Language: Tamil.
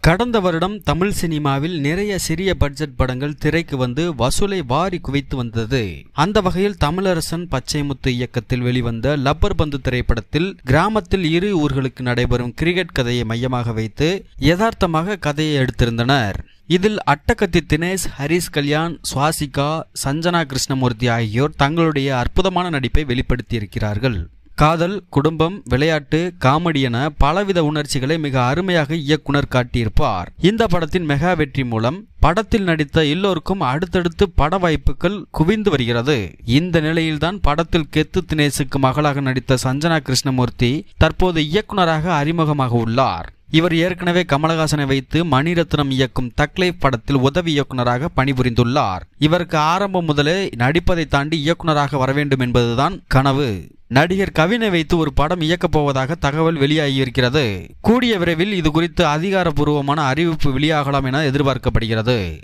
கடந்த வருடம் தமிழ் சினிமாவில் நிறைய சிறிய பட்ஜெட் படங்கள் திரைக்கு வந்து வசூலை வாரி குவித்து வந்தது. அந்த வகையில் தமிழரசன் பச்சைமுத்து இயக்கத்தில் வெளிவந்த லப்பர் பந்து திரைப்படத்தில் கிராமத்தில் இரு ஊர்களுக்கு நடைபெறும் கிரிக்கெட் கதையை மையமாக வைத்து யதார்த்தமாக கதையை எடுத்திருந்தனர். இதில் அட்டகத்தி தினேஷ், ஹரிஷ் கல்யாண், சுவாசிகா, சஞ்சனா கிருஷ்ணமூர்த்தி ஆகியோர் தங்களுடைய அற்புதமான நடிப்பை வெளிப்படுத்தியிருக்கிறார்கள். காதல், குடும்பம், விளையாட்டு, காமெடி என பலவித உணர்ச்சிகளை மிக அருமையாக இயக்குனர் காட்டியிருப்பார். இந்த படத்தின் மெகா வெற்றி மூலம் படத்தில் நடித்த எல்லோருக்கும் அடுத்தடுத்து பட வாய்ப்புகள் குவிந்து வருகிறது. இந்த நிலையில்தான் படத்தில் கெத்து தினேஷுக்கு மகளாக நடித்த சஞ்சனா கிருஷ்ணமூர்த்தி தற்போது இயக்குனராக அறிமுகமாக உள்ளார். இவர் ஏற்கனவே கமலஹாசனை வைத்து மணிரத்னம் இயக்கும் தக்லைஃப் படத்தில் உதவி இயக்குனராக பணிபுரிந்துள்ளார். இவருக்கு ஆரம்பம் முதலே நடிப்பதை தாண்டி இயக்குனராக வர வேண்டும் என்பதுதான் கனவு. நடிகர் கவினை வைத்து ஒரு படம் இயக்கப் போவதாக தகவல் வெளியாகியிருக்கிறது. கூடிய விரைவில் இது குறித்து அதிகாரப்பூர்வமான அறிவிப்பு வெளியாகலாம் என எதிர்பார்க்கப்படுகிறது.